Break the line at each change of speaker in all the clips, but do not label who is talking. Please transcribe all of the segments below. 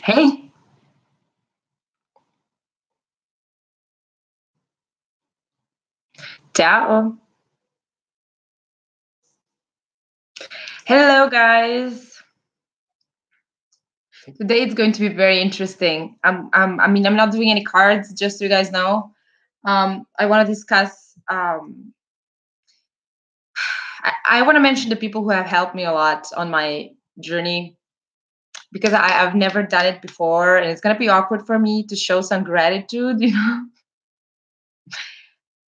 Hey, ciao. Hello, guys. Today it's going to be very interesting. I'm not doing any cards, just so you guys know. I want to discuss. I want to mention the people who have helped me a lot on my journey because I've never done it before, and it's gonna be awkward for me to show some gratitude,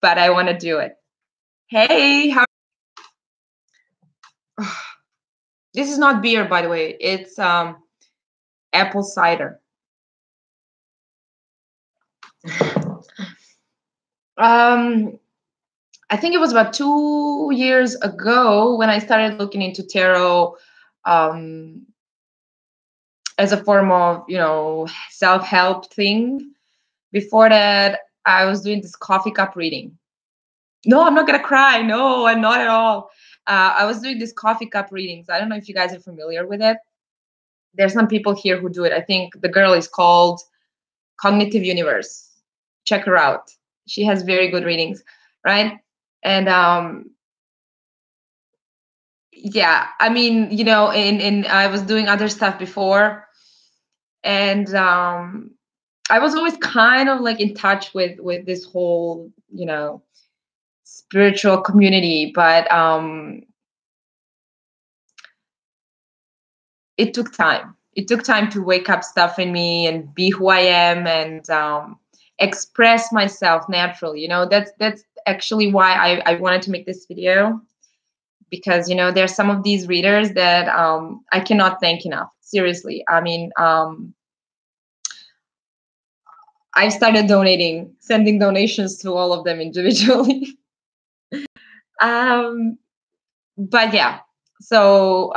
but I want to do it. Hey, how? This is not beer, by the way. It's apple cider. Um, I think it was about 2 years ago when I started looking into tarot um, as a form of, self-help thing. Before that, I was doing this coffee cup reading. No, I'm not gonna cry. No, I'm not at all. I was doing this coffee cup readings. I don't know if you guys are familiar with it. There's some people here who do it. I think the girl is called Cognitive Universe. Check her out. She has very good readings, right? And yeah, I mean, in I was doing other stuff before, and I was always kind of like in touch with this whole, spiritual community, but it took time. It took time to wake up stuff in me and be who I am and express myself naturally. That's actually why I wanted to make this video, because there's some of these readers that I cannot thank enough. Seriously, I mean, I started sending donations to all of them individually. um, but yeah, so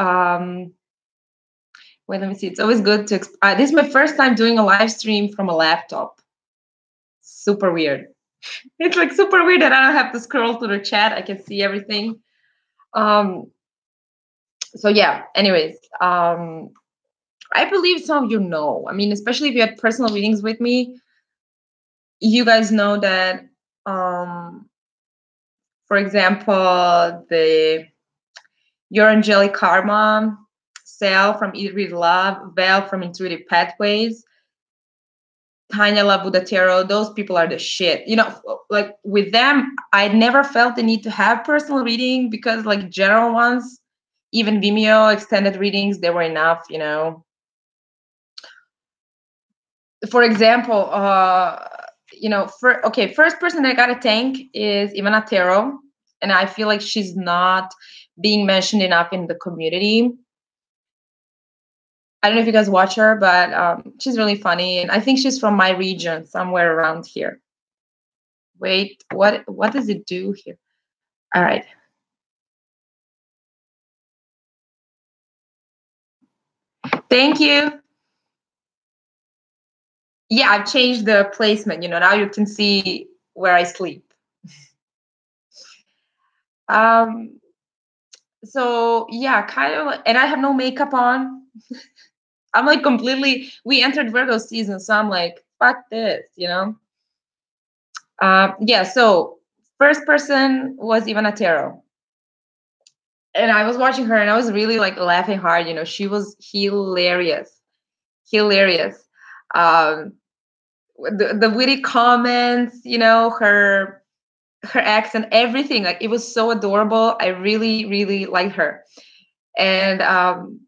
wait, let me see. It's always good to. This is my first time doing a live stream from a laptop. Super weird. It's like super weird that I don't have to scroll through the chat. I can see everything. So yeah. Anyways, I believe some of you know. I mean, especially if you had personal readings with me, you guys know that. For example, the Your Angelic Karma, Sal from Eat Read Love, Val from Intuitive Pathways, Tanya La Buddha Tarot, those people are the shit. Like with them, I never felt the need to have personal reading because like general ones, even Vimeo extended readings, they were enough. For example, first person I gotta thank is Ivana Tarot, and I feel like she's not being mentioned enough in the community. I don't know if you guys watch her, but she's really funny, and I think she's from my region, somewhere around here. Wait, what does it do here? All right. Thank you. Yeah, I've changed the placement. Now you can see where I sleep. So yeah, kind of, and I have no makeup on. I'm like we entered Virgo season, so I'm like, fuck this. Yeah, so first person was Ivana Tarot. And I was watching her and I was really like laughing hard. She was hilarious. Hilarious. Um, the witty comments, her accent, everything. Like it was so adorable. I really, really liked her. And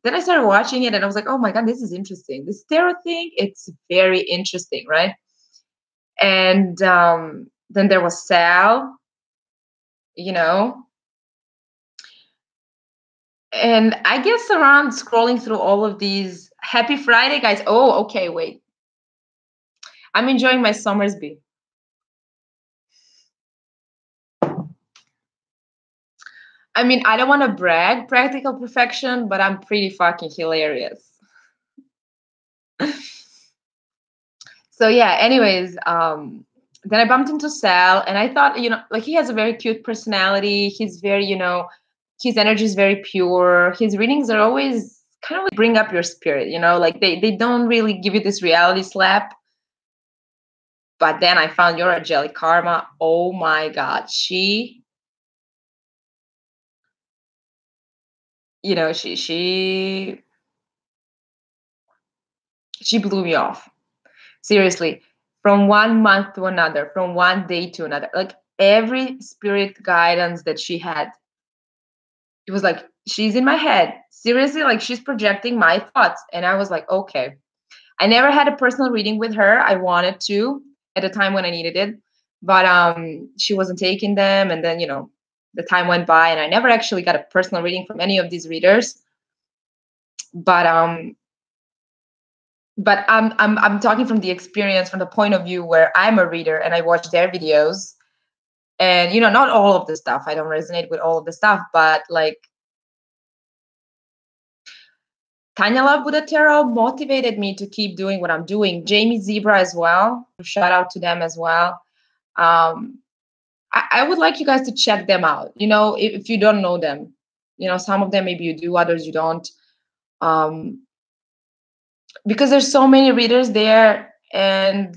then I started watching it and I was like, oh my God, this is interesting. This tarot thing, it's very interesting, right? And then there was Sal, you know. And I guess around scrolling through all of these, happy Friday, guys. Oh, okay, wait. I'm enjoying my Somersby. I mean, I don't want to brag practical perfection, but I'm pretty fucking hilarious. So yeah, anyways, then I bumped into Sal and I thought, like he has a very cute personality. He's very, his energy is very pure. His readings are always kind of like bring up your spirit, you know, like they don't really give you this reality slap. But then I found your Angelic Karma. Oh my God. You know, she blew me off. Seriously. From 1 month to another, from one day to another. Like every spirit guidance that she had, it was like she's in my head. Seriously, like she's projecting my thoughts. And I was like, okay. I never had a personal reading with her. I wanted to at a time when I needed it, but she wasn't taking them. And then, you know, the time went by, and I never actually got a personal reading from any of these readers. But I'm talking from the experience, from the point of view where I'm a reader and I watch their videos, and you know, not all of the stuff. I don't resonate with all of the stuff, but like Tanya Love Buddha Tarot motivated me to keep doing what I'm doing. Jamie Zebra as well. Shout out to them as well. I would like you guys to check them out. You know, if you don't know them, you know, some of them maybe you do, others you don't. Because there's so many readers there, and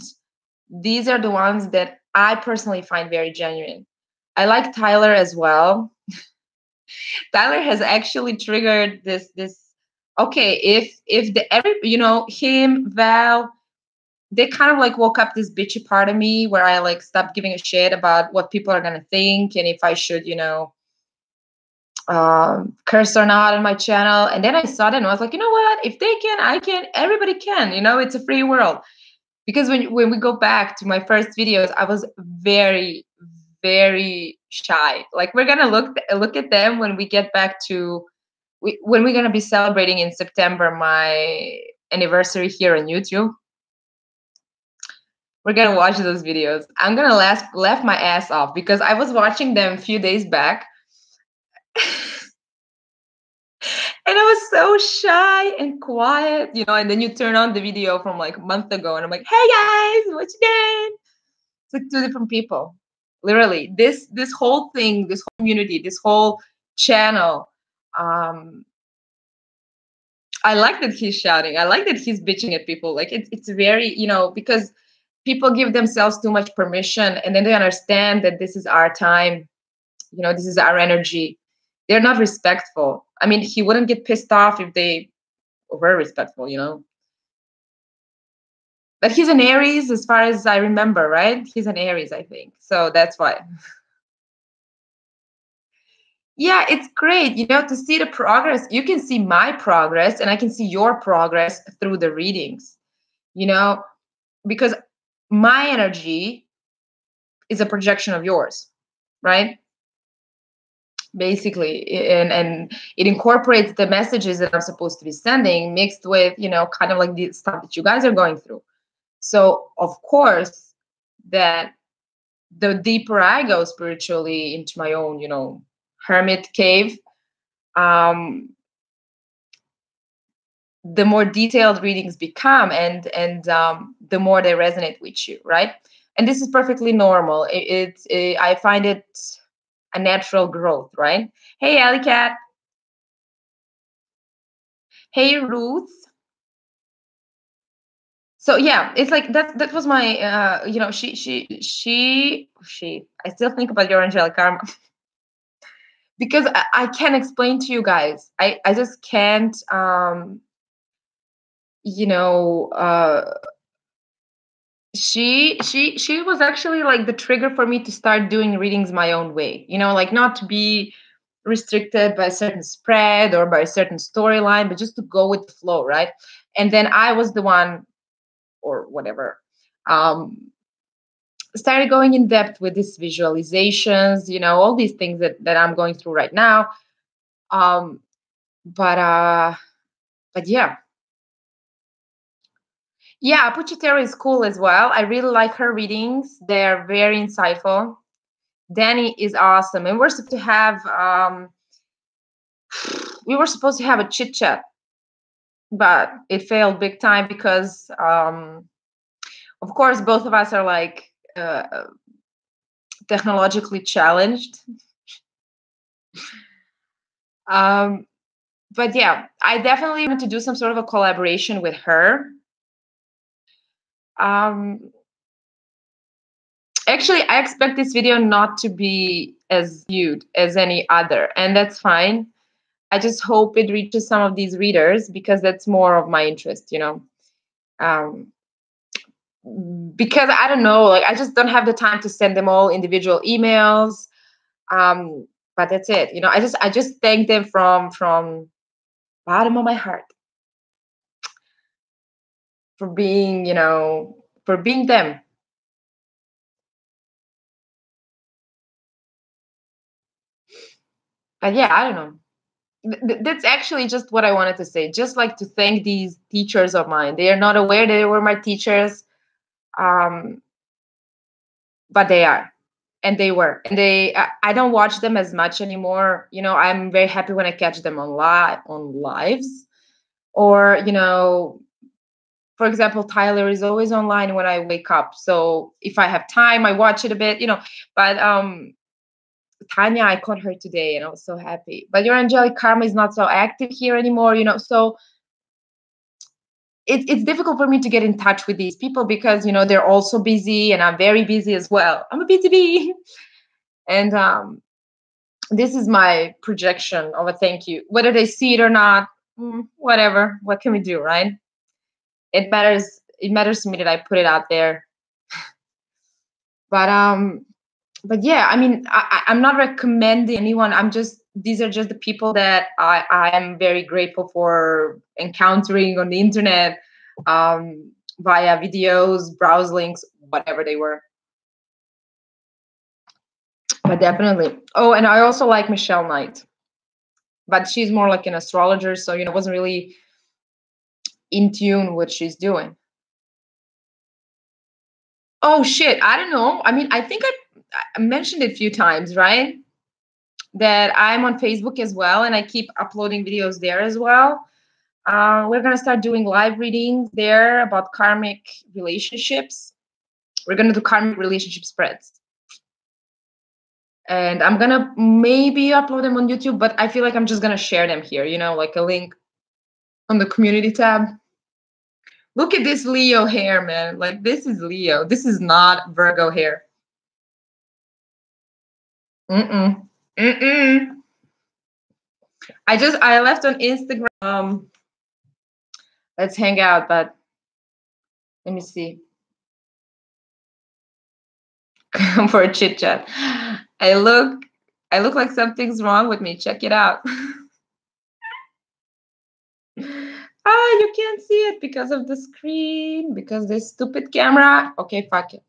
these are the ones that I personally find very genuine. I like Tyler as well. Tyler has actually triggered this. Okay, if the every, you know, him, Val, they kind of like woke up this bitchy part of me where I like stopped giving a shit about what people are gonna think and if I should, you know, curse or not on my channel. And then I saw that and I was like, you know what? If they can, I can. Everybody can. You know, it's a free world. Because when we go back to my first videos, I was very, very shy. Like we're gonna look at them when we get back to when we're gonna be celebrating in September my anniversary here on YouTube. We're gonna watch those videos. I'm gonna laugh my ass off because I was watching them a few days back. And I was so shy and quiet, you know, and then you turn on the video from like a month ago and I'm like, hey guys, what you doing? It's like two different people. Literally. This whole thing, this whole community, this whole channel. I like that he's shouting. I like that he's bitching at people. Like it's very, you know, because people give themselves too much permission and then they understand that this is our time, you know, this is our energy. They're not respectful. I mean, he wouldn't get pissed off if they were respectful, you know. But he's an Aries, as far as I remember, right? He's an Aries, I think. So that's why. Yeah, it's great, you know, to see the progress. You can see my progress and I can see your progress through the readings, you know, because my energy is a projection of yours, right? Basically, and it incorporates the messages that I'm supposed to be sending mixed with, you know, kind of like the stuff that you guys are going through. So of course that the deeper I go spiritually into my own, you know, hermit cave, the more detailed readings become, and the more they resonate with you, right? And this is perfectly normal. I find it a natural growth, right? Hey, Alley Cat. Hey, Ruth. So yeah, it's like that was my you know, she I still think about your Angelic Karma because I can't explain to you guys. I just can't you know, she was actually like the trigger for me to start doing readings my own way, you know, like not to be restricted by a certain spread or by a certain storyline, but just to go with the flow, right? And then I was the one, or whatever, started going in depth with these visualizations, you know, all these things that I'm going through right now. Um, but yeah. Yeah, Puchitero is cool as well. I really like her readings. They're very insightful. Danny is awesome. And we're supposed to have we were supposed to have a chit chat, but it failed big time because of course both of us are like technologically challenged. but yeah, I definitely want to do some sort of a collaboration with her. Um, Actually, I expect this video not to be as viewed as any other, and that's fine. I just hope it reaches some of these readers because that's more of my interest, Um, because I don't know, like I just don't have the time to send them all individual emails. But that's it. I just thank them from bottom of my heart for being, for being them. But yeah, I don't know. That's actually just what I wanted to say. Just like to thank these teachers of mine. They are not aware they were my teachers, um, but they are, and they were, and I don't watch them as much anymore. I'm very happy when I catch them on lives, or for example, Tyler is always online when I wake up. So if I have time, I watch it a bit. But Tanya, I caught her today, and I was so happy. But your angelic karma is not so active here anymore. So it's difficult for me to get in touch with these people because they're also busy and I'm very busy as well. I'm a busy bee. And this is my projection of a thank you, whether they see it or not. Whatever, what can we do, right? It matters to me that I put it out there. But yeah, I mean, I'm not recommending anyone. These are just the people that I am very grateful for encountering on the internet, via videos, browse links, whatever they were. But definitely. Oh, and I also like Michelle Knight, but she's more like an astrologer, so wasn't really in tune what she's doing. Oh shit, I don't know. I mean, I think I mentioned it a few times, right? That I'm on Facebook as well, and I keep uploading videos there as well. We're gonna start doing live readings there about karmic relationships. We're gonna do karmic relationship spreads, and I'm gonna maybe upload them on YouTube. But I feel like I'm just gonna share them here, like a link on the community tab. Look at this Leo hair, man. Like this is Leo. This is not Virgo hair. Mm-mm. Mm-mm. I left on Instagram. Let's hang out, but let me see. Come for a chit chat. I look like something's wrong with me. Check it out. You can't see it because of the screen, because this stupid camera. Okay, fuck it.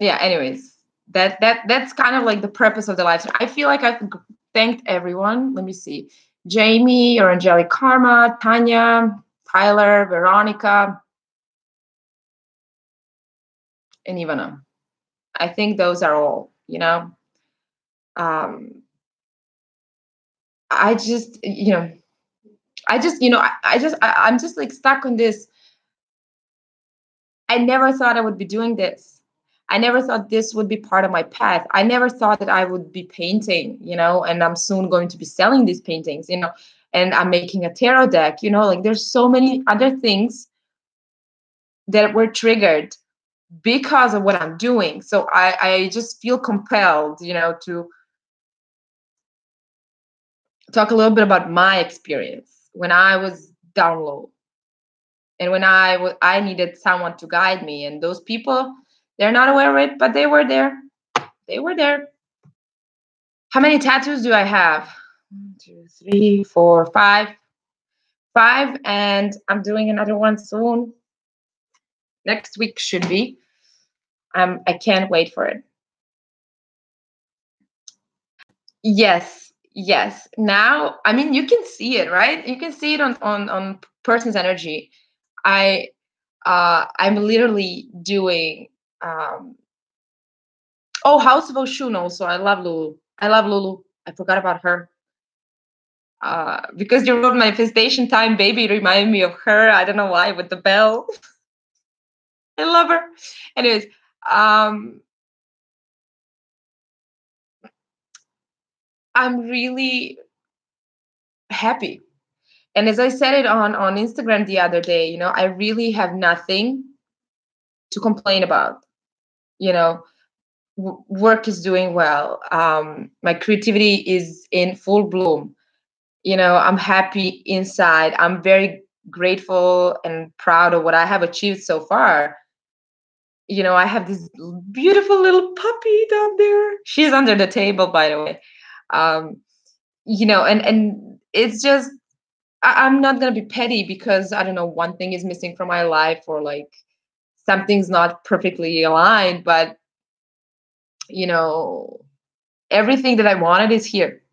Yeah, anyways, that's kind of like the purpose of the live stream. I feel like I've thanked everyone. Let me see. Jamie or Angelic Karma, Tanya, Tyler, Veronica, and Ivana. I think those are all, I just, I'm just like stuck on this. I never thought I would be doing this. I never thought this would be part of my path. I never thought that I would be painting, and I'm soon going to be selling these paintings, and I'm making a tarot deck, like there's so many other things that were triggered because of what I'm doing. So I just feel compelled, to talk a little bit about my experience when I was down low and when I needed someone to guide me. And those people, they're not aware of it, but they were there. They were there. How many tattoos do I have? 1, 2, 3, 4, 5. 5, and I'm doing another one soon. Next week should be. I can't wait for it. Yes. Now, I mean, you can see it, right? You can see it on person's energy. I'm literally doing. Oh, House of Oshun also. I love Lulu. I forgot about her. Because you wrote manifestation time, baby, reminded me of her. I don't know why, with the bell. I love her. Anyways, um, I'm really happy. And as I said it on Instagram the other day, I really have nothing to complain about. You know, work is doing well. My creativity is in full bloom. I'm happy inside. I'm very grateful and proud of what I have achieved so far. I have this beautiful little puppy down there. She's under the table, by the way. Um, and it's just I'm not gonna be petty because I don't know, one thing is missing from my life, or like something's not perfectly aligned, but you know, everything that I wanted is here.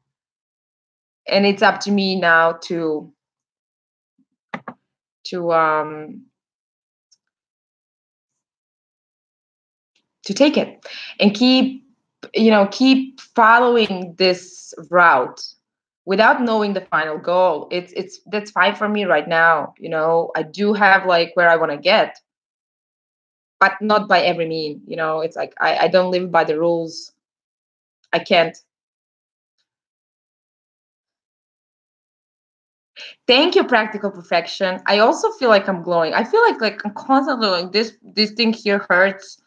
And it's up to me now to to take it and keep following this route without knowing the final goal. It's That's fine for me right now. I do have like where I want to get, but not by every mean. It's like I don't live by the rules. I can't. Thank you, practical perfection. I also feel like I'm glowing. I feel like I'm constantly glowing. This thing here hurts.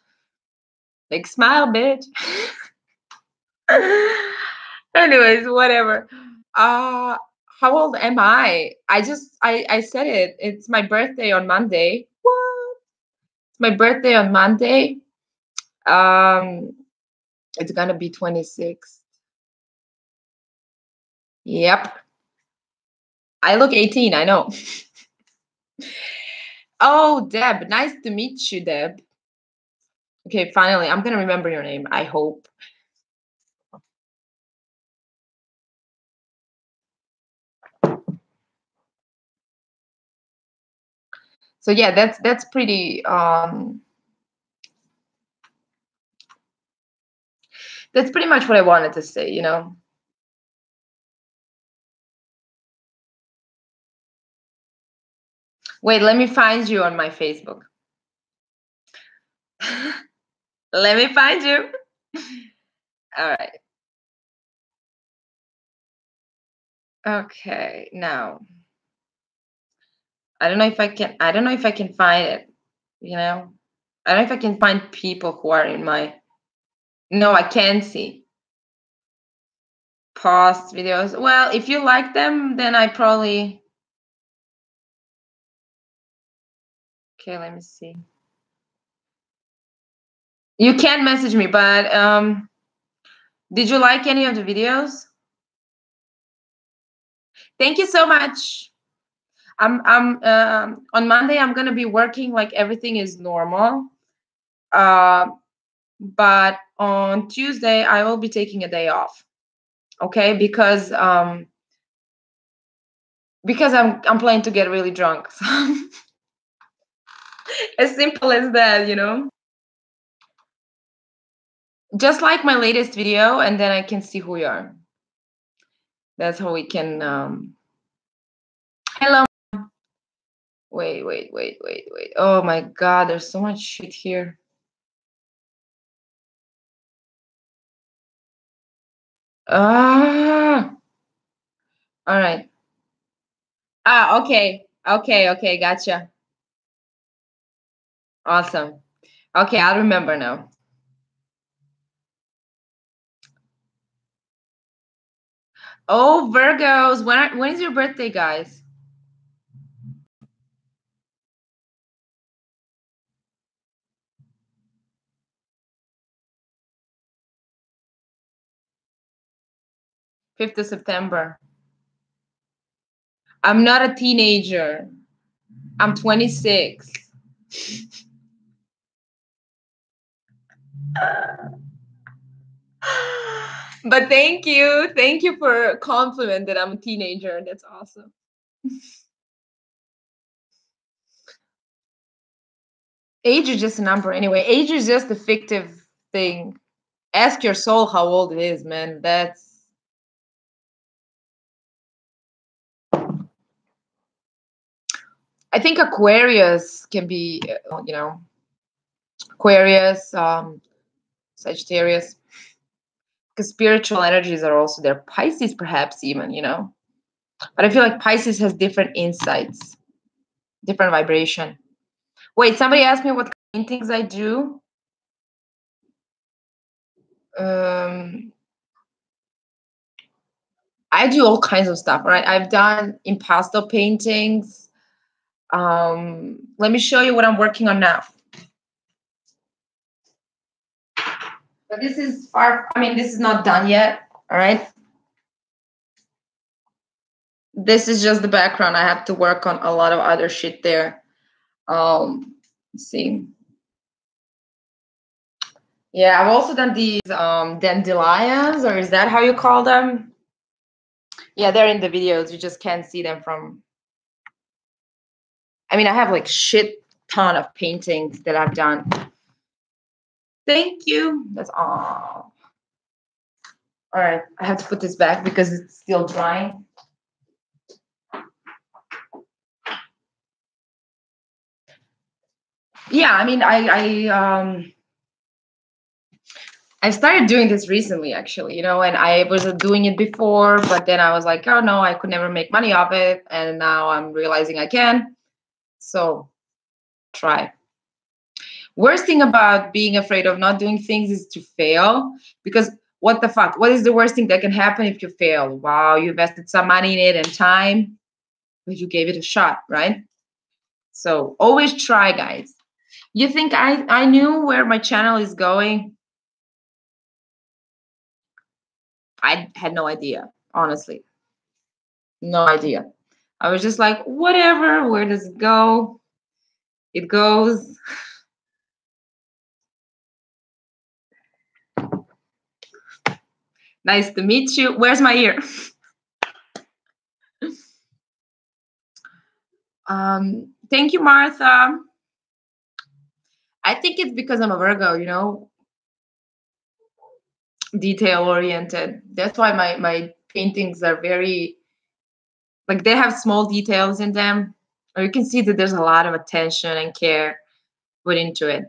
Like, smile, bitch. Anyways, whatever. Uh how old am I? I said it. It's my birthday on Monday. What? It's my birthday on Monday. Um it's gonna be 26. Yep. I look 18, I know. Oh, Deb. Nice to meet you, Deb. Okay, finally, I'm gonna remember your name, I hope. So yeah, that's pretty much what I wanted to say. Wait, let me find you on my Facebook. Let me find you. All right. Okay, now I don't know if I can find it, you know? I don't know if I can find people who are in my No, I can see past videos. Well, if you like them, then I probably Okay, let me see. You can message me, but did you like any of the videos? Thank you so much. I'm on Monday I'm gonna be working like everything is normal. Uh, but on Tuesday I will be taking a day off. Okay, because I'm planning to get really drunk. As simple as that. Just like my latest video, and then I can see who you are. That's how we can. Hello. Wait. Oh my God, there's so much shit here. Ah. All right. Okay. Gotcha. Awesome. Okay, I'll remember now. Oh, Virgos, when is your birthday, guys? Fifth of September. I'm not a teenager. I'm 26. But thank you for a compliment that I'm a teenager. That's awesome. Age is just a number anyway. Age is just a fictive thing. Ask your soul how old it is, man. I think Aquarius can be, Aquarius, Sagittarius. because spiritual energies are also there. Pisces, perhaps even, But I feel like Pisces has different insights, different vibration. Wait, somebody asked me what paintings I do. I do all kinds of stuff, right? I've done impasto paintings. Let me show you what I'm working on now. But this is this is not done yet, all right? This is just the background. I have to work on a lot of other shit there. Let's see. Yeah, I've also done these dandelions, or is that how you call them? Yeah, they're in the videos. You just can't see them from. I have like shit ton of paintings that I've done. Thank you. That's all. All right, I have to put this back because it's still drying. Yeah, I started doing this recently, actually, and I was doing it before, but then I was like, oh no, I could never make money off it, and now I'm realizing I can. So try. Worst thing about being afraid of not doing things is to fail, because what the fuck? What is the worst thing that can happen if you fail? Wow, you invested some money in it and time, but you gave it a shot, right? So always try, guys. You think I knew where my channel is going? I had no idea, honestly. No idea. I was just like, whatever, where does it go? It goes. Nice to meet you. Where's my ear? Thank you, Martha. I think it's because I'm a Virgo, detail oriented. That's why my paintings are very, like, they have small details in them, or you can see that there's a lot of attention and care put into it.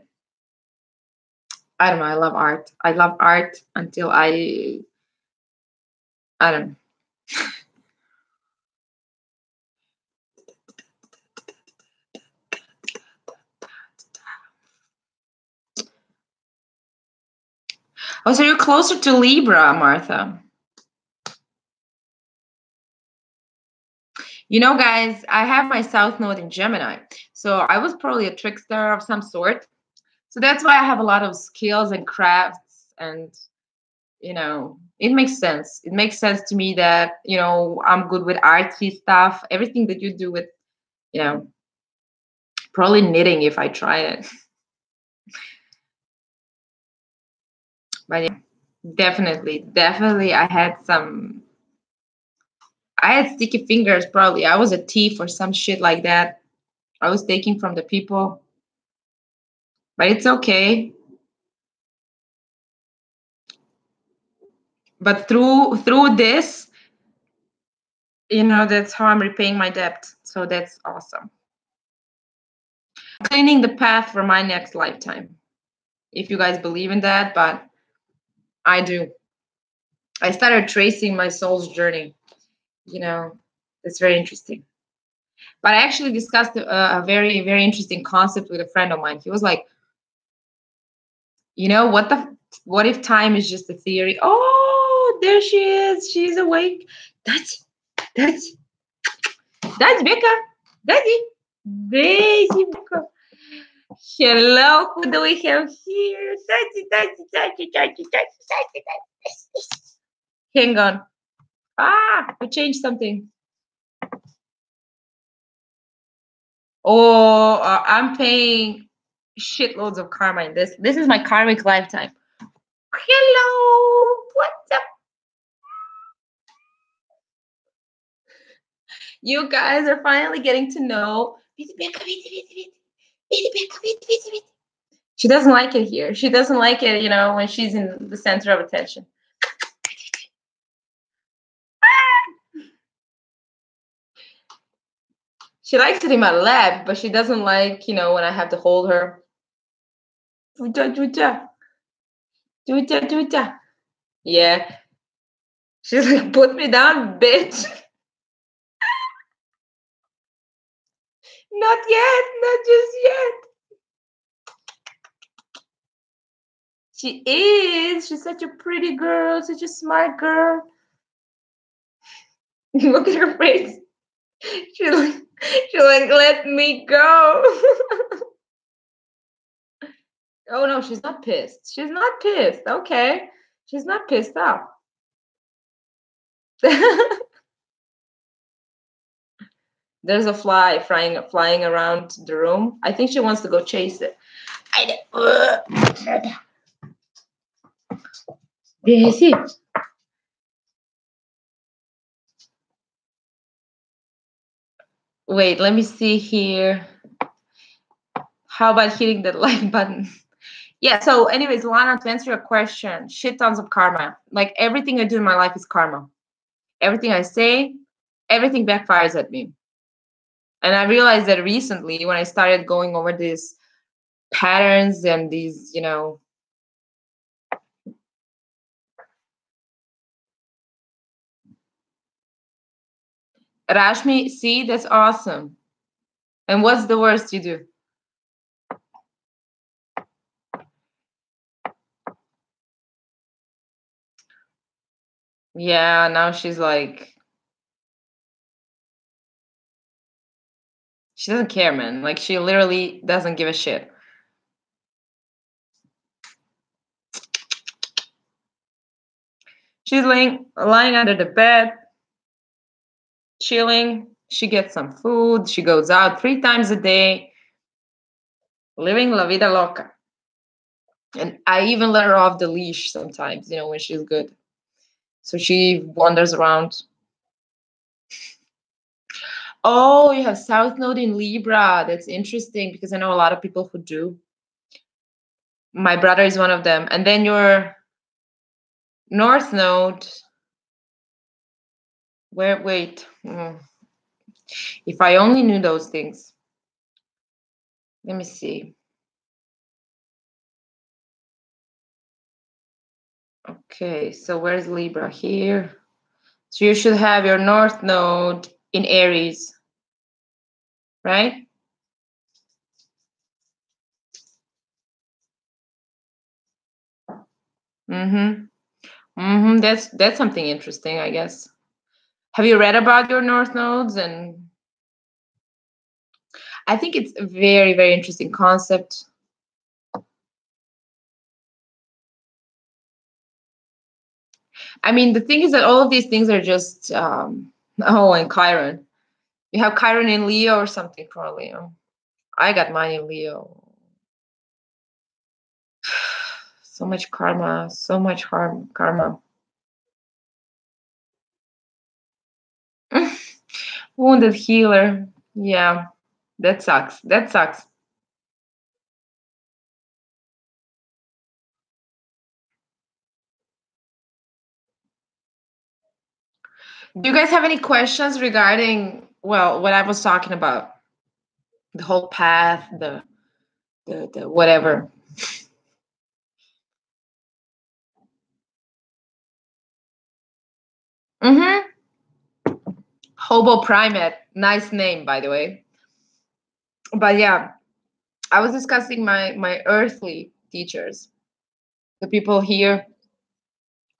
I don't know. I love art. I love art until I don't know. Oh, so you're closer to Libra, Martha. Guys, I have my South Node in Gemini. So I was probably a trickster of some sort. So that's why I have a lot of skills and crafts, and, it makes sense. It makes sense to me that, I'm good with artsy stuff. Everything that you do with, probably knitting if I try it. But yeah, definitely I had sticky fingers, probably. I was a thief or some shit like that. I was taking from the people. But it's okay. But through this, that's how I'm repaying my debt. So that's awesome. Cleaning the path for my next lifetime. If you guys believe in that, but I do. I started tracing my soul's journey. It's very interesting. But I actually discussed a very, very interesting concept with a friend of mine. He was like, what if time is just a theory? Oh, there she is. She's awake. That's Becca. Daddy. Daisy Becca. Hello, who do we have here? Hang on. I changed something. Oh, I'm paying shitloads of karma in this. This is my karmic lifetime. Hello, what's up? You guys are finally getting to know. She doesn't like it here. She doesn't like it, when she's in the center of attention. She likes it in my lap, but she doesn't like, when I have to hold her. Juja. Yeah. She's like, put me down, bitch. Not yet, not just yet. She is. She's such a pretty girl, such a smart girl. Look at her face. She's like, let me go. Oh no, she's not pissed. She's not pissed. Okay. She's not pissed off. There's a fly flying around the room. I think she wants to go chase it. Daisy. Wait, let me see here. How about hitting the like button? Yeah, so anyways, Lana, to answer your question, shit tons of karma. Like everything I do in my life is karma. Everything I say, everything backfires at me. And I realized that recently when I started going over these patterns and these, Rashmi, see, that's awesome. And what's the worst you do? Yeah, now she's like, she doesn't care, man. Like she literally doesn't give a shit. She's lying under the bed, chilling. She gets some food. She goes out 3 times a day, living la vida loca. And I even let her off the leash sometimes, when she's good. So she wanders around. Oh, you have South Node in Libra. That's interesting because I know a lot of people who do. My brother is one of them. And then your North Node. Wait. If I only knew those things. Let me see. Okay, so where's Libra? Here. So you should have your North Node in Aries, right? That's something interesting, I guess. Have you read about your North Nodes? And I think it's a very, very interesting concept. I mean, the thing is that all of these things are just, and Chiron. You have Chiron in Leo or something probably. I got mine in Leo. So much karma, so much karma. Wounded healer. Yeah, that sucks. That sucks. Do you guys have any questions regarding, well, what I was talking about? The whole path, the whatever. Hobo Primate. Nice name, by the way. But yeah, I was discussing my earthly teachers, the people here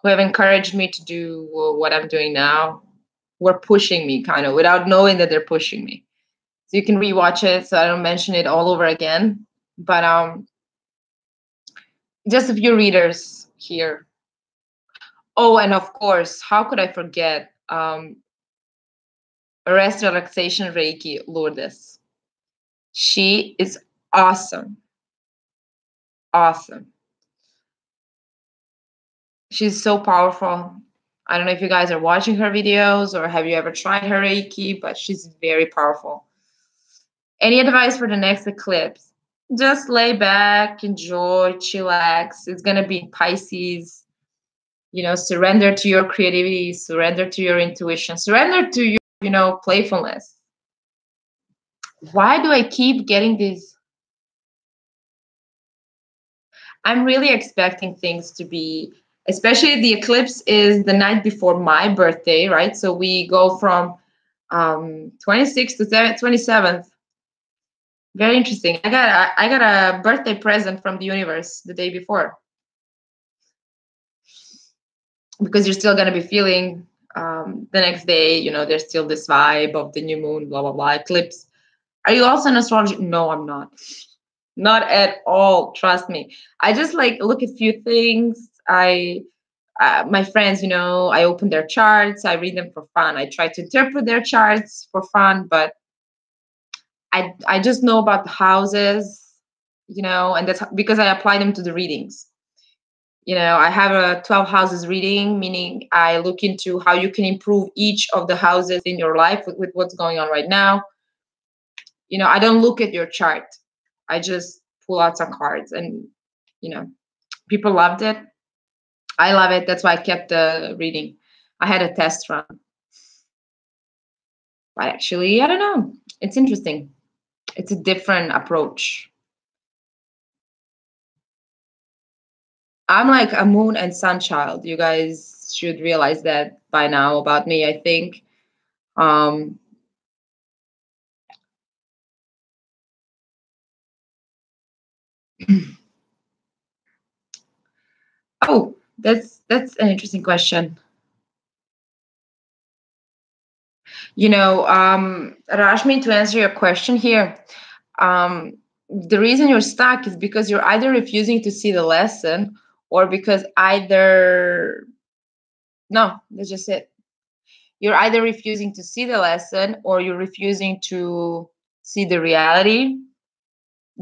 who have encouraged me to do what I'm doing now, who are pushing me kind of without knowing that they're pushing me. So you can rewatch it so I don't mention it all over again. But just a few readers here. Oh, and of course, how could I forget rest relaxation Reiki Lourdes. She is awesome. Awesome. She's so powerful. I don't know if you guys are watching her videos or have you ever tried her Reiki, but she's very powerful. Any advice for the next eclipse? Just lay back, enjoy, chillax. It's going to be Pisces. Surrender to your creativity, surrender to your intuition, surrender to your, playfulness. Why do I keep getting these? I'm really expecting things to be Especially the eclipse is the night before my birthday, right? So we go from 26th to 27th. Very interesting. I got a birthday present from the universe the day before, because you're still gonna be feeling the next day. You know, there's still this vibe of the new moon, blah blah blah, eclipse. Are you also an astrologer? No, I'm not. Not at all. Trust me. I just like look at few things. My friends, you know, I open their charts. I read them for fun. I try to interpret their charts for fun, but I just know about the houses, you know, and that's because I apply them to the readings. You know, I have a 12 houses reading, meaning I look into how you can improve each of the houses in your life with what's going on right now. You know, I don't look at your chart. I just pull out some cards, and you know, people loved it. I love it. That's why I kept the reading. I had a test run. But actually, I don't know. It's interesting. It's a different approach. I'm like a moon and sun child. You guys should realize that by now about me, I think. Um, oh, that's an interesting question. You know, Rashmi, to answer your question here, the reason you're stuck is because you're either refusing to see the lesson, or because either no, that's just it. You're either refusing to see the lesson, or you're refusing to see the reality.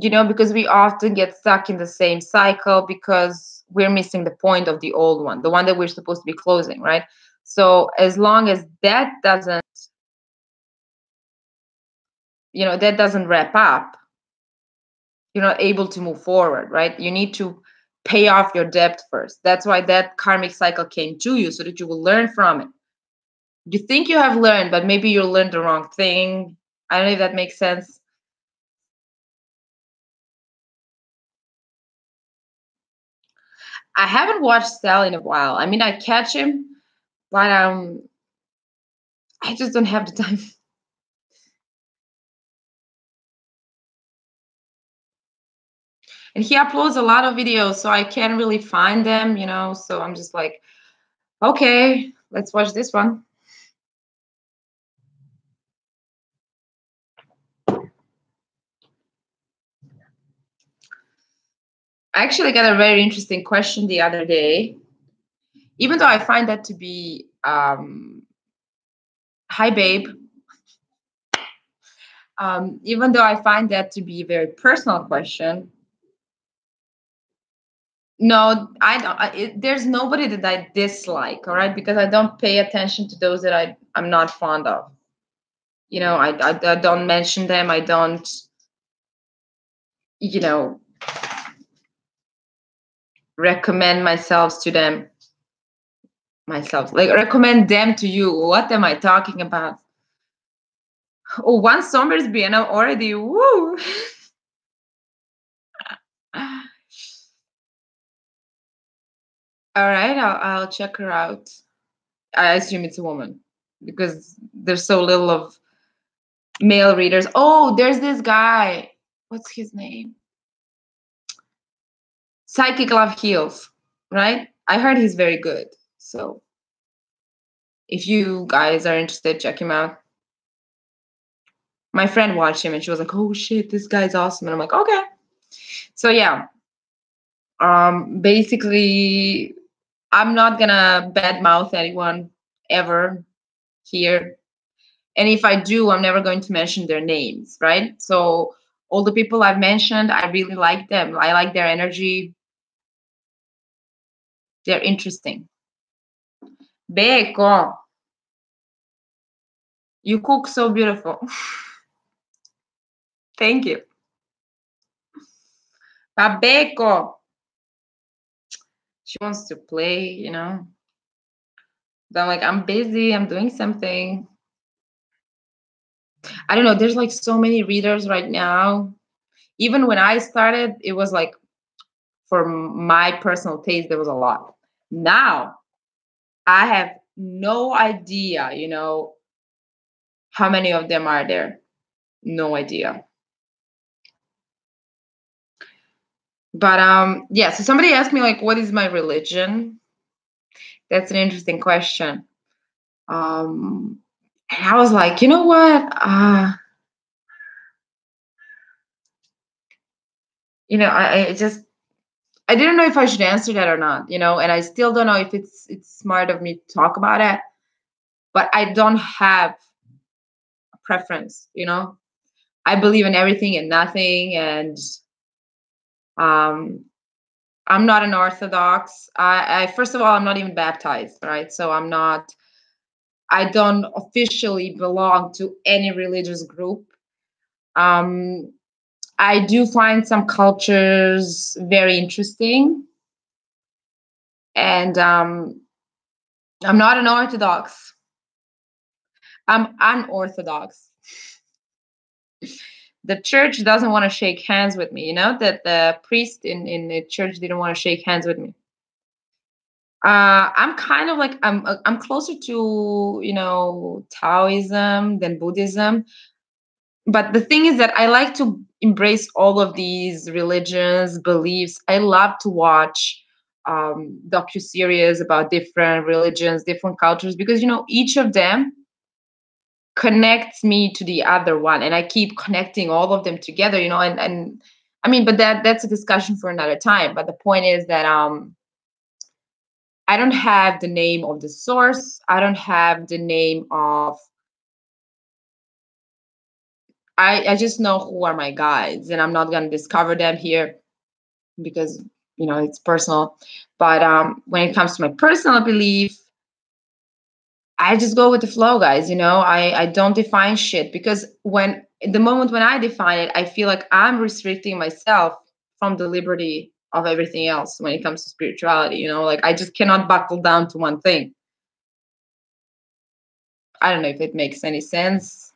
You know, because we often get stuck in the same cycle because we're missing the point of the old one, the one that we're supposed to be closing, right? So as long as that doesn't, you know, that doesn't wrap up, you're not able to move forward, right? You need to pay off your debt first. That's why that karmic cycle came to you, so that you will learn from it. You think you have learned, but maybe you learned the wrong thing. I don't know if that makes sense. I haven't watched Sal in a while. I mean, I catch him, but I just don't have the time. And he uploads a lot of videos, so I can't really find them, you know. So I'm just like, okay, let's watch this one. I actually got a very interesting question the other day, even though I find that to be hi babe. Even though I find that to be a very personal question. No, I don't. There's nobody that I dislike, all right, because I don't pay attention to those that I'm not fond of. You know, I don't mention them. I don't, you know, recommend myself to them. Myself, like recommend them to you. What am I talking about? Oh, one Somersby, and I'm already woo. All right, I'll check her out. I assume it's a woman because there's so little of male readers. Oh, there's this guy. What's his name? Psychic Love Heals, right? I heard he's very good. So if you guys are interested, check him out. My friend watched him and she was like, "Oh shit, this guy's awesome." And I'm like, "Okay." So yeah. Basically, I'm not gonna badmouth anyone ever here. And if I do, I'm never going to mention their names, right? So all the people I've mentioned, I really like them. I like their energy. They're interesting. Beko, you cook so beautiful. Thank you. Babeko. She wants to play, you know. But I'm like, I'm busy, I'm doing something. I don't know, there's like so many readers right now. Even when I started, it was like, for my personal taste, there was a lot. Now, I have no idea, how many of them are there. No idea. But yeah, so somebody asked me like, what is my religion? That's an interesting question. And I was like, you know what? I just I didn't know if I should answer that or not, and I still don't know if it's smart of me to talk about it, but I don't have a preference. I believe in everything and nothing, and um I'm not an Orthodox. I first of all, I'm not even baptized, right? So I don't officially belong to any religious group. Um, I do find some cultures very interesting, and I'm not an Orthodox. I'm unorthodox. The church doesn't want to shake hands with me. That the priest in the church didn't want to shake hands with me. I'm kind of like I'm closer to Taoism than Buddhism. But the thing is that I like to embrace all of these religions, beliefs. I love to watch docu-series about different religions, different cultures, because each of them connects me to the other one, and I keep connecting all of them together. And I mean, but that's a discussion for another time. But the point is that I don't have the name of the source. I don't have the name of. I just know who are my guides, and I'm not going to discover them here because it's personal. But when it comes to my personal belief, I just go with the flow, guys. I don't define shit, because when the moment when I define it, I feel like I'm restricting myself from the liberty of everything else when it comes to spirituality. Like I just cannot buckle down to one thing. I don't know if it makes any sense.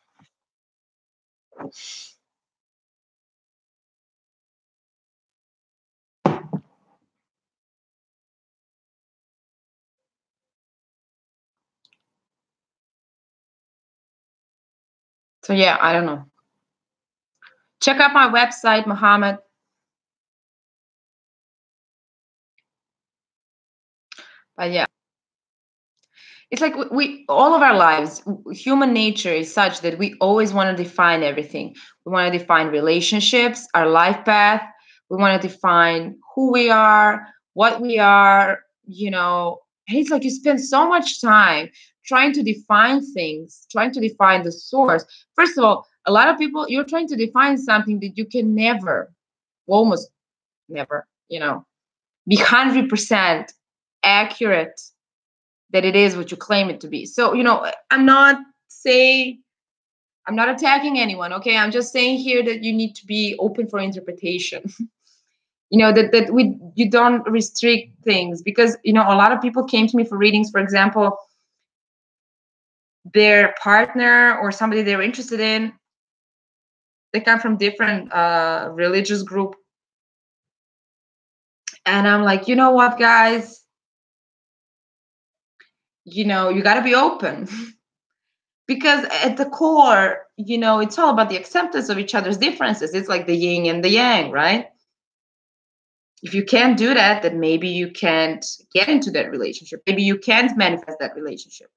So yeah, I don't know. Check out my website, Muhammad. But yeah, it's like we all of our lives, human nature is such that we always want to define everything. We want to define relationships, our life path. We want to define who we are, what we are. And it's like you spend so much time trying to define things, trying to define the source. First of all, a lot of people, you're trying to define something that you can never, almost never, be 100% accurate that it is what you claim it to be. So, I'm not attacking anyone, okay? I'm just saying here that you need to be open for interpretation. That you don't restrict things, because a lot of people came to me for readings. For example, their partner or somebody they were interested in, they come from different religious group, and I'm like, you know what, guys, you got to be open. Because at the core, it's all about the acceptance of each other's differences. It's like the yin and the yang, right? If you can't do that, then maybe you can't get into that relationship. Maybe you can't manifest that relationship.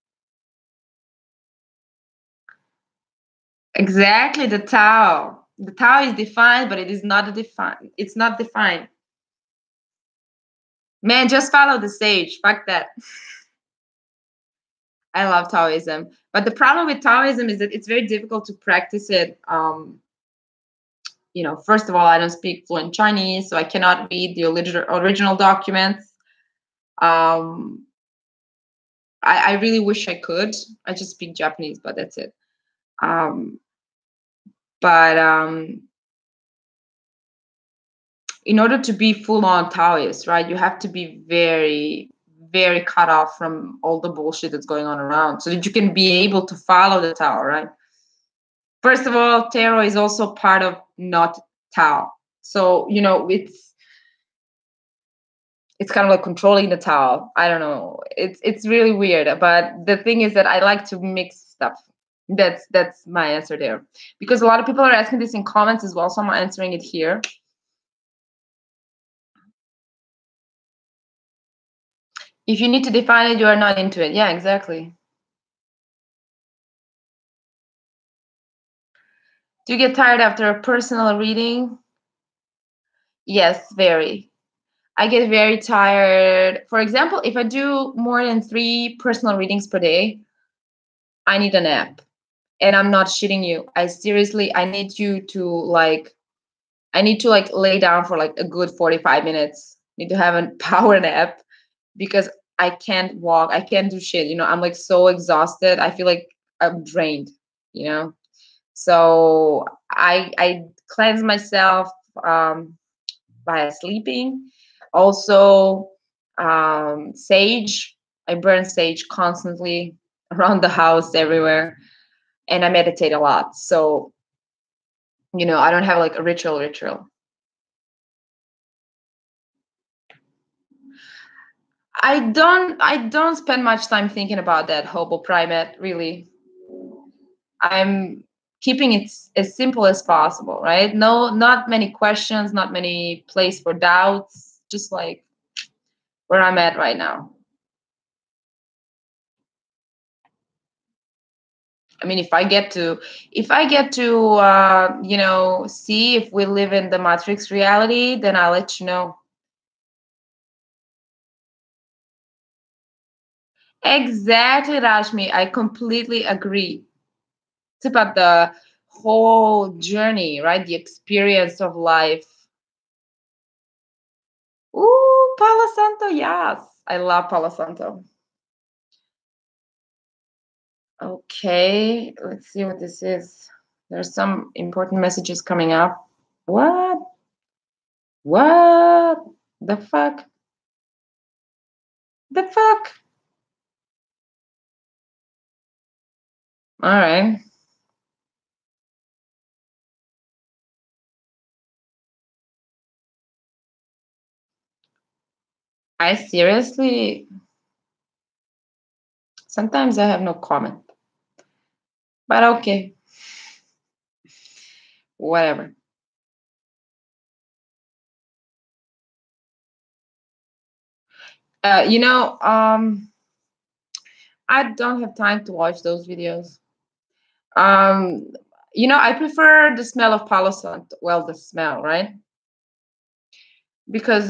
Exactly, the Tao. The Tao is defined, but it is not defined. It's not defined. Man, just follow the sage. Fuck that. I love Taoism. But the problem with Taoism is that it's very difficult to practice it. First of all, I don't speak fluent Chinese, so I cannot read the original documents. I really wish I could. I just speak Japanese, but that's it. But in order to be full-on Taoist, right, you have to be very, very cut off from all the bullshit that's going on around, so that you can be able to follow the Tao, right? First of all, tarot is also part of not Tao. So, it's kind of like controlling the towel. I don't know. It's really weird. But the thing is that I like to mix stuff. That's my answer there. Because a lot of people are asking this in comments as well, so I'm answering it here. If you need to define it, you are not into it. Yeah, exactly. Do you get tired after a personal reading? Yes, very. I get very tired. For example, if I do more than 3 personal readings per day, I need a nap. And I'm not shitting you. I need you to like, I need to like lay down for like a good 45 minutes. Need to have a power nap because I can't walk. I can't do shit. I'm like so exhausted. I feel like I'm drained, you know? So I cleanse myself by sleeping. Also, sage. I burn sage constantly around the house, everywhere, and I meditate a lot. So I don't have like a ritual. I don't spend much time thinking about that hobo primate, really. I'm keeping it as simple as possible, right? No, not many questions, not many place for doubts, just like where I'm at right now. I mean, if I get to see if we live in the Matrix reality, then I'll let you know. Exactly, Rashmi. I completely agree. It's about the whole journey, right? The experience of life. Ooh, Palo Santo, yes. I love Palo Santo. Okay, let's see what this is. There's some important messages coming up. What? What? The fuck? The fuck? All right. I seriously, sometimes I have no comment, but okay, whatever. Uh, you know, um, I don't have time to watch those videos. Um, I prefer the smell of Palo Santo. Well, the smell, right? Because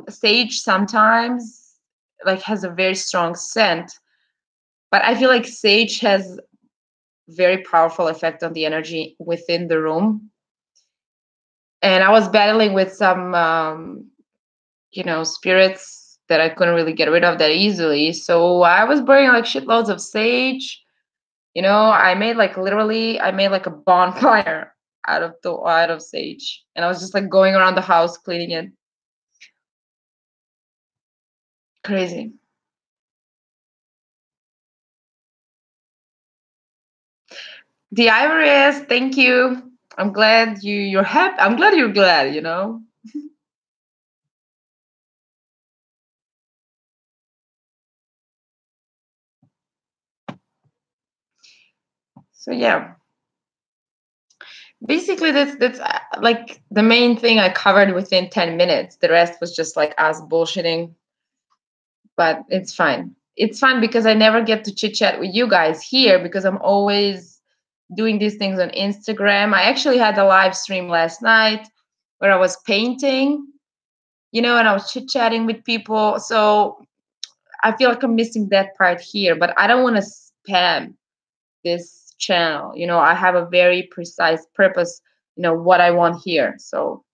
sage sometimes like has a very strong scent, but I feel like sage has very powerful effect on the energy within the room. And I was battling with some spirits that I couldn't really get rid of that easily. So I was burning like shitloads of sage. I made like a bonfire out of sage, and I was just like going around the house cleaning it. Crazy. The Ivories, thank you. I'm glad you're happy. I'm glad you're glad. So yeah, basically that's like the main thing I covered within 10 minutes. The rest was just like us bullshitting, but it's fine. It's fine because I never get to chit chat with you guys here because I'm always doing these things on Instagram. I actually had a live stream last night where I was painting, and I was chit chatting with people. So I feel like I'm missing that part here, but I don't want to spam this channel. I have a very precise purpose, what I want here. So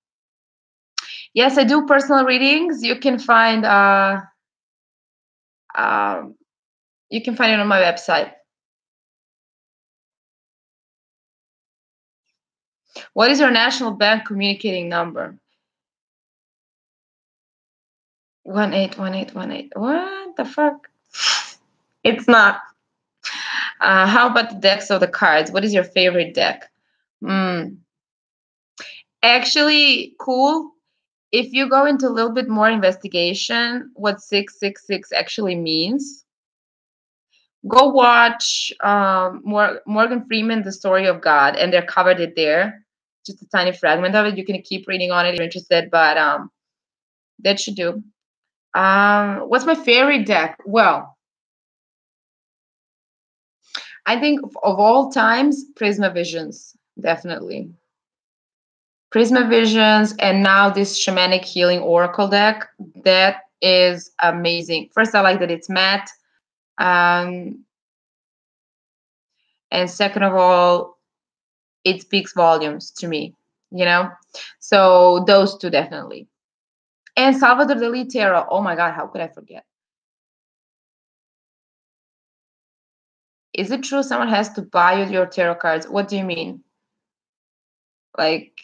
yes, I do personal readings. Um, you can find it on my website. What is your national bank communicating number? 181818. What the fuck? It's not. How about the decks of the cards? What is your favorite deck? Mm. Actually, cool. if you go into a little bit more investigation, what 666 actually means, go watch Morgan Freeman, The Story of God, and they're covered it there. Just a tiny fragment of it. You can keep reading on it if you're interested, but that should do. What's my favorite deck? Well, I think of all times, Prisma Visions, definitely. Prisma Visions, and now this Shamanic Healing Oracle deck, that is amazing. First, I like that it's matte. And second of all, it speaks volumes to me, you know? So those two definitely. And Salvador Dali Tarot. Oh my God, how could I forget? Is it true someone has to buy you your tarot cards? What do you mean? Like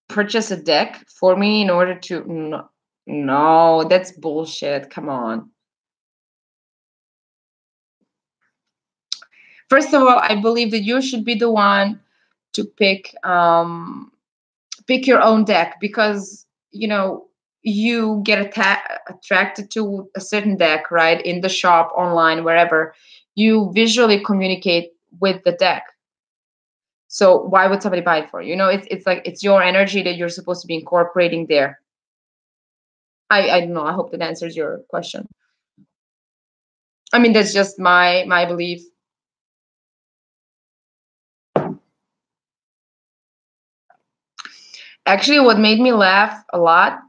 purchase a deck for me in order to... No, that's bullshit. Come on. First of all, I believe that you should be the one to pick your own deck, because you get attracted to a certain deck, right? In the shop, online, wherever, you visually communicate with the deck. So why would somebody buy it for you? It's like it's your energy that you're supposed to be incorporating there. I don't know. I hope that answers your question. I mean, that's just my belief. Actually, what made me laugh a lot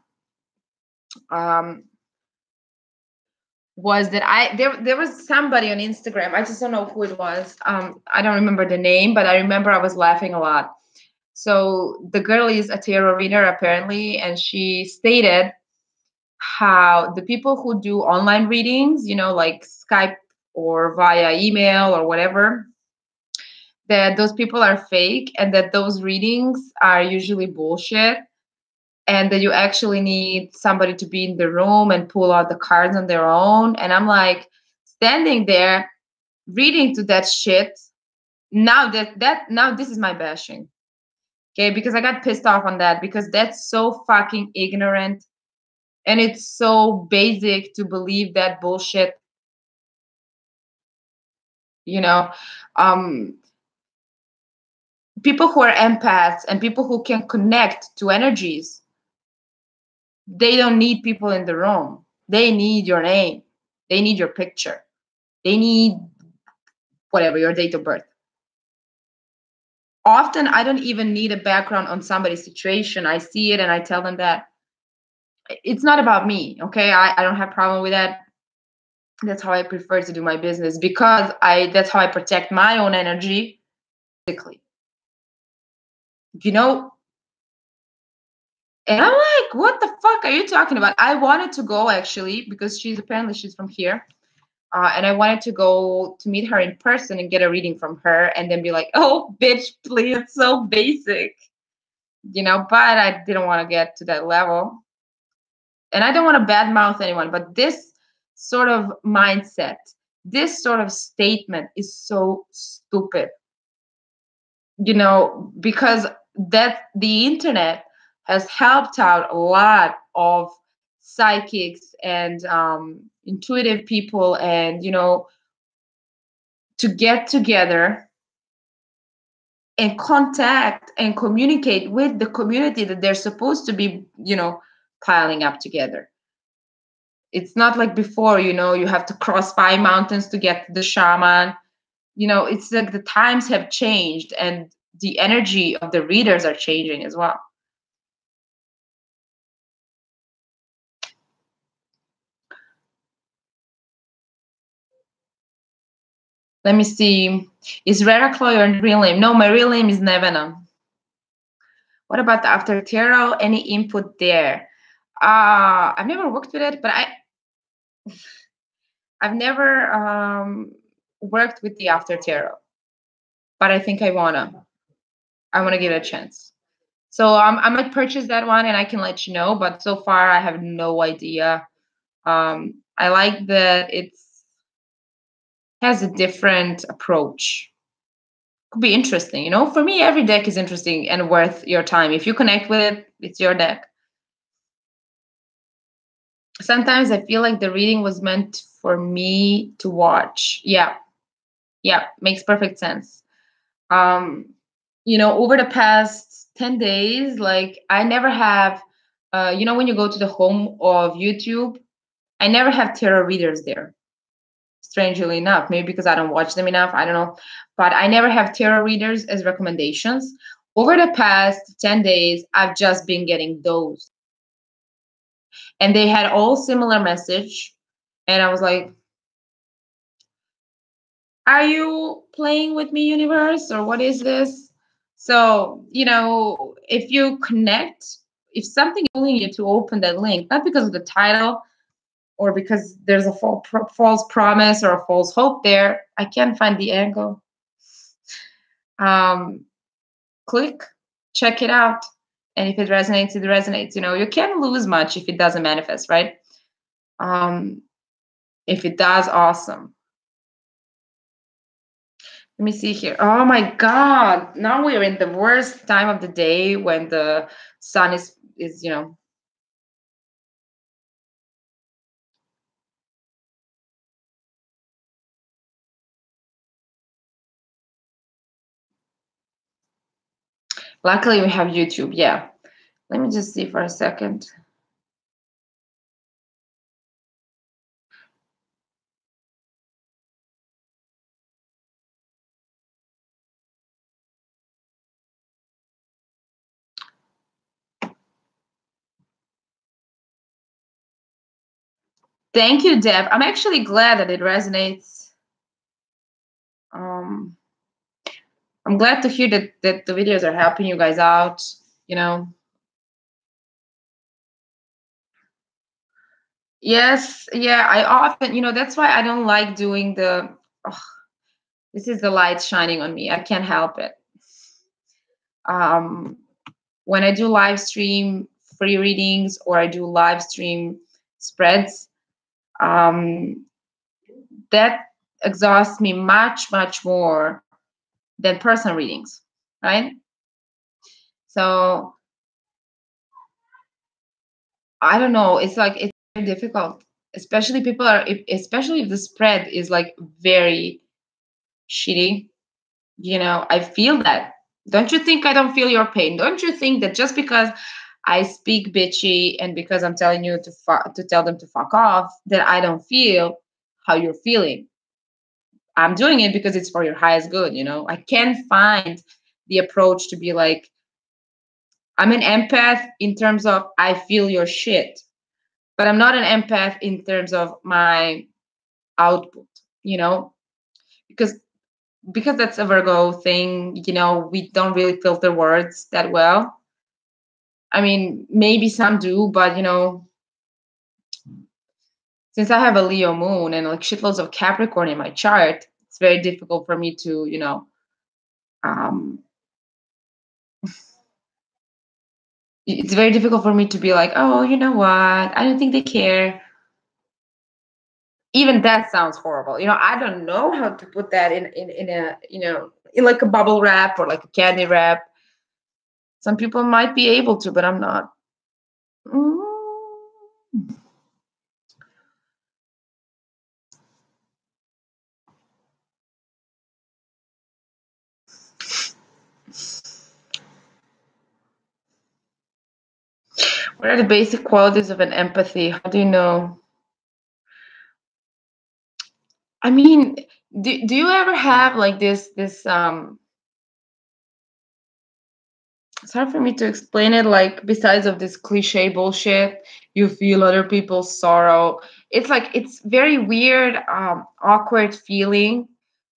was that there was somebody on Instagram. I just don't know who it was. I don't remember the name, but I remember I was laughing a lot. So the girl is a tarot reader apparently, and she stated how the people who do online readings, like Skype or via email or whatever, that those people are fake, and that those readings are usually bullshit, and that you actually need somebody to be in the room and pull out the cards on their own. And I'm like standing there reading to that shit. Now this is my bashing. Okay, because I got pissed off on that, because that's so fucking ignorant, and it's so basic to believe that bullshit. People who are empaths and people who can connect to energies, they don't need people in the room. They need your name. They need your picture. They need whatever, your date of birth. Often, I don't even need a background on somebody's situation. I see it and I tell them that it's not about me. Okay, I don't have problem with that. That's how I prefer to do my business, because that's how I protect my own energy physically. And I'm like, what the fuck are you talking about? I wanted to go actually, because she's from here. And I wanted to go to meet her in person and get a reading from her, and then be like, oh, bitch, please, it's so basic. But I didn't want to get to that level. And I don't want to badmouth anyone, but this sort of mindset, this sort of statement is so stupid. Because that the internet has helped out a lot of psychics and intuitive people, and to get together and contact and communicate with the community that they're supposed to be piling up together. It's not like before, you have to cross 5 mountains to get to the shaman. It's like the times have changed, and the energy of the readers are changing as well. Let me see. Is Rara Chloe your real name? No, my real name is Nevena. What about the After Tarot? Any input there? I've never worked with it, but I've never worked with the After Tarot. But I think I wanna give it a chance. So I might purchase that one, and I can let you know. But so far, I have no idea. I like that it has a different approach. Could be interesting, For me, every deck is interesting and worth your time. If you connect with it, it's your deck. Sometimes I feel like the reading was meant for me to watch. Yeah, yeah, makes perfect sense. Um, over the past 10 days, like I never have, when you go to the home of YouTube, I never have tarot readers there. Strangely enough, maybe because I don't watch them enough, I don't know. But I never have tarot readers as recommendations. Over the past 10 days, I've just been getting those. And they had all similar message. And I was like, are you playing with me, universe, or what is this? So, if you connect, if something is pulling you to open that link, not because of the title or because there's a false promise or a false hope there, I can't find the angle. Um, Click, check it out. And if it resonates, it resonates. You can't lose much if it doesn't manifest, right? If it does, awesome. Let me see here. Oh my God. Now we're in the worst time of the day when the sun is. Luckily we have YouTube. Yeah. Let me just see for a second. Thank you, Deb. I'm actually glad that it resonates. Um, I'm glad to hear that the videos are helping you guys out, you know. Yes, yeah, I often, that's why I don't like doing oh, this is the light shining on me. I can't help it. Um, when I do live stream free readings or I do live stream spreads, um, that exhausts me much, much more than personal readings, right? So I don't know. It's like it's very difficult, especially especially if the spread is like very shitty. I feel that. Don't you think I don't feel your pain? Don't you think that just because I speak bitchy and because I'm telling you to tell them to fuck off, that I don't feel how you're feeling? I'm doing it because it's for your highest good. I can't find the approach to be like, I'm an empath in terms of I feel your shit, but I'm not an empath in terms of my output, you know, because that's a Virgo thing, we don't really filter words that well. I mean, maybe some do, but since I have a Leo moon and like shitloads of Capricorn in my chart, it's very difficult for me to, um, it's very difficult for me to be like, oh, you know what? I don't think they care. Even that sounds horrible. I don't know how to put that in a, in like a bubble wrap or like a candy wrap. Some people might be able to, but I'm not. Mm. What are the basic qualities of an empathy? How do you know? I mean, do you ever have like this it's hard for me to explain it, like besides of this cliche bullshit, you feel other people's sorrow. It's like it's very weird, awkward feeling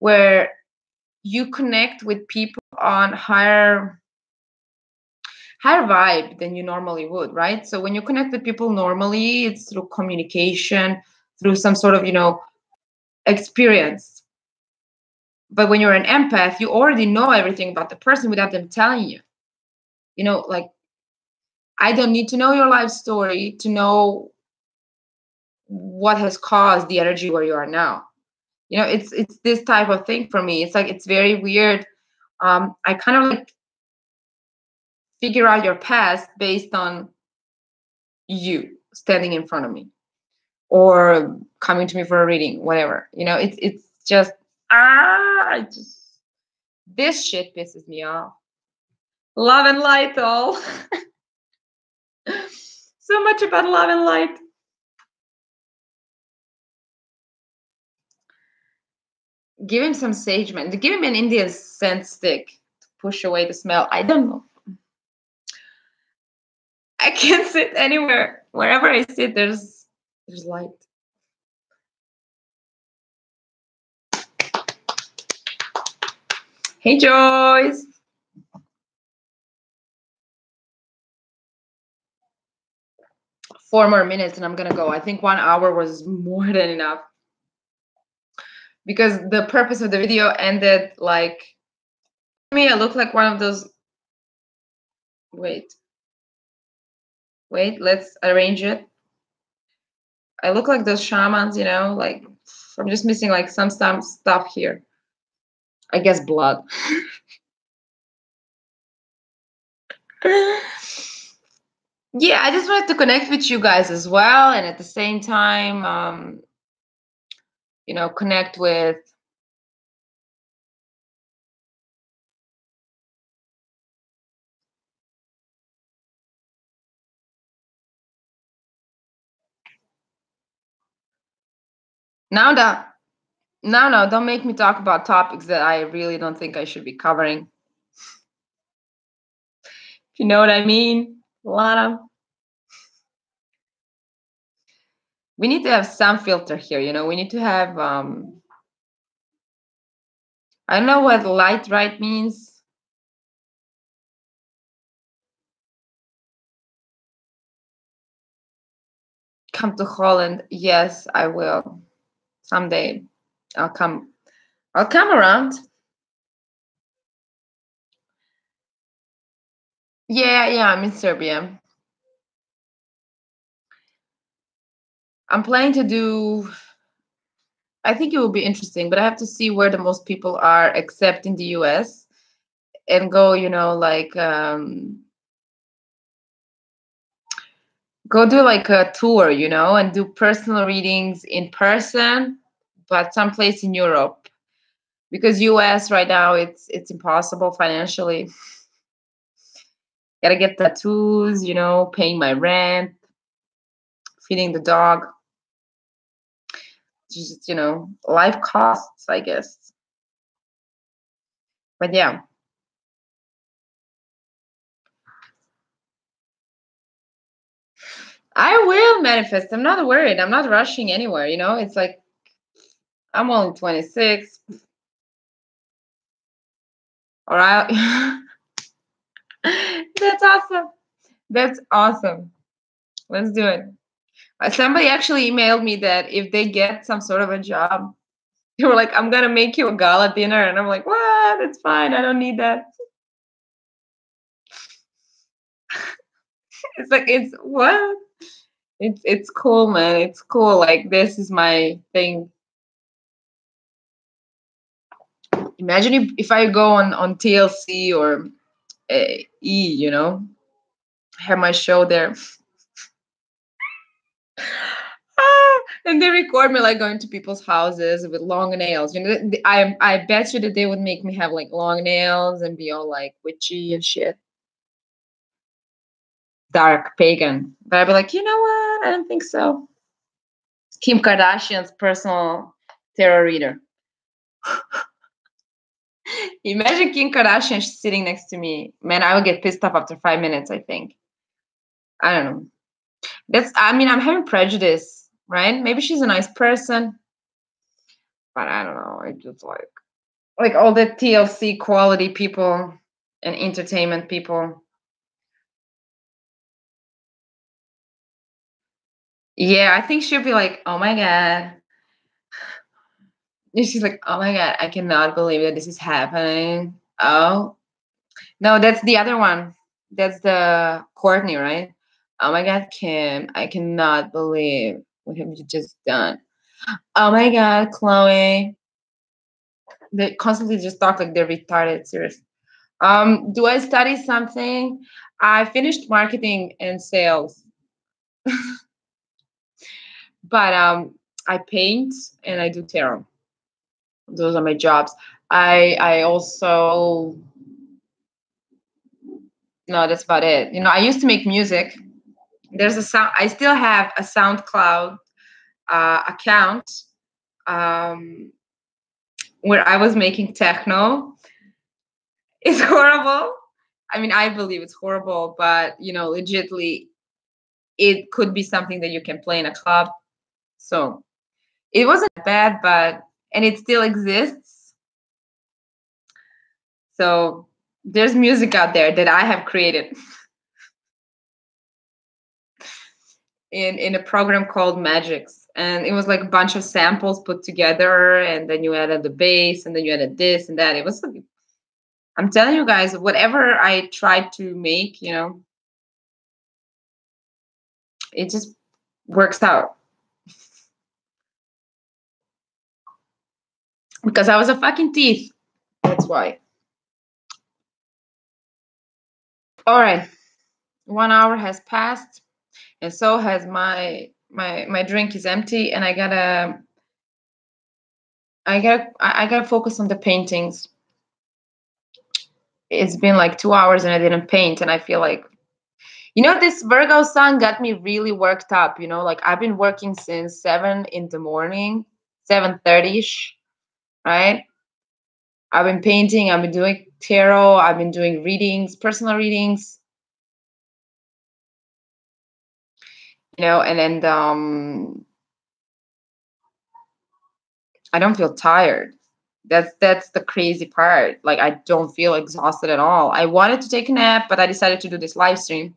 where you connect with people on higher vibe than you normally would, right? So when you connect with people normally, it's through communication, through some sort of, experience. But when you're an empath, you already know everything about the person without them telling you. Like I don't need to know your life story to know what has caused the energy where you are now. It's this type of thing for me. It's like it's very weird. I kind of like figure out your past based on you standing in front of me. or coming to me for a reading, whatever. You know, it's just this shit pisses me off. Love and light, all. So much about love and light. Give him some sage, man. Give him an Indian scent stick to push away the smell. I don't know. I can't sit anywhere. Wherever I sit, there's light. Hey, Joyce. 4 more minutes and I'm gonna go. I think 1 hour was more than enough. Because the purpose of the video ended like, me, I look like one of those. Wait, let's arrange it. I look like those shamans, you know, like I'm just missing like some stuff here. I guess blood. Yeah, I just wanted to connect with you guys as well, and at the same time, you know, connect with no, don't make me talk about topics that I really don't think I should be covering. If you know what I mean, Lana. We need to have some filter here, you know. We need to have I don't know what light right means. Come to Holland. Yes, I will. Someday I'll come around. Yeah, I'm in Serbia. I'm planning to do, I think it will be interesting, but I have to see where the most people are, except in the US, and go, you know, like go do like a tour, you know, and do personal readings in person, but someplace in Europe, because US right now it's impossible financially. Gotta get tattoos, you know, paying my rent, feeding the dog. Just, you know, life costs, I guess. But yeah. I will manifest. I'm not worried. I'm not rushing anywhere, you know? It's like I'm only 26. All right. That's awesome. That's awesome. Let's do it. Somebody actually emailed me that if they get some sort of a job, they were like, I'm going to make you a gala dinner. And I'm like, what? It's fine. I don't need that. It's like, it's what? It's cool, man. It's cool. Like, this is my thing. Imagine if I go on TLC or E, you know, have my show there. And they record me like going to people's houses with long nails. You know, I bet you that they would make me have like long nails and be all like witchy and shit. Dark pagan. But I'd be like, you know what? I don't think so. Kim Kardashian's personal tarot reader. Imagine Kim Kardashian sitting next to me. Man, I would get pissed off after 5 minutes, I think. I don't know. I'm having prejudice, right? Maybe she's a nice person. But I don't know. I just like all the TLC quality people and entertainment people. Yeah, I think she'll be like, oh my God. And she's like, oh my God, I cannot believe that this is happening. Oh, no, that's the other one. That's the Courtney, right? Oh my God, Kim, I cannot believe what have you just done. Oh my God, Chloe. They constantly just talk like they're retarded, serious. Do I study something? I finished marketing and sales. But I paint and I do tarot. Those are my jobs. I also, no, that's about it. I used to make music. There's a sound. I still have a SoundCloud account, um, where I was making techno. It's horrible. I mean, I believe it's horrible, but legitly, it could be something that you can play in a club. So it wasn't bad, and it still exists. So there's music out there that I have created in a program called Magix. And it was like a bunch of samples put together, and then you added the bass, and then you added this and that. It was, I'm telling you guys, whatever I tried to make, it just works out. Because I was a fucking thief. That's why. All right. 1 hour has passed, and so has my drink is empty, and I gotta focus on the paintings. It's been like 2 hours and I didn't paint, and I feel like, this Virgo sun got me really worked up. Like I've been working since 7 in the morning, 7:30ish, right? I've been painting, I've been doing tarot, I've been doing readings, personal readings, and then I don't feel tired. That's the crazy part. Like I don't feel exhausted at all. I wanted to take a nap, but I decided to do this live stream.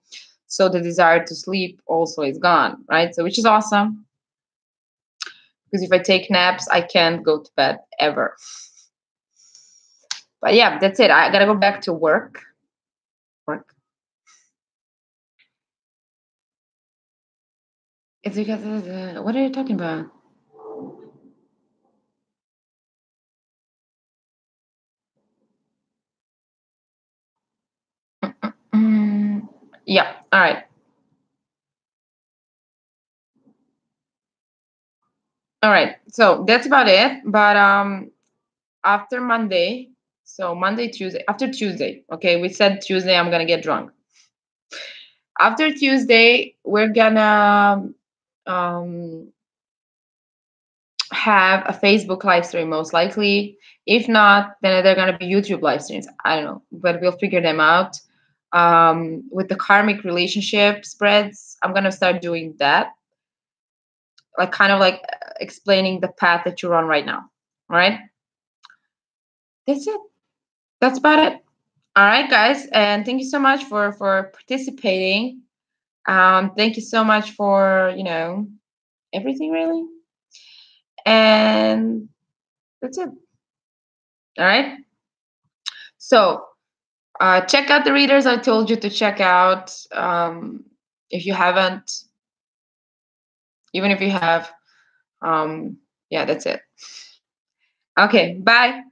So the desire to sleep also is gone, right? So which is awesome. Because if I take naps, I can't go to bed ever. But yeah, that's it. I gotta go back to work. It's because what are you talking about? Yeah. All right. All right. So that's about it. But after Monday, so Monday, Tuesday, after Tuesday, okay, we said Tuesday I'm gonna get drunk. After Tuesday, we're gonna have a Facebook live stream, most likely. If not, then they're gonna be YouTube live streams. I don't know, but we'll figure them out. With the karmic relationship spreads, I'm gonna start doing that, like kind of like explaining the path that you're on right now. All right, that's it. That's about it. All right, guys, and thank you so much for participating. Thank you so much for everything, really, and that's it. All right. So check out the readers I told you to check out. If you haven't, even if you have, yeah, that's it. Okay, bye.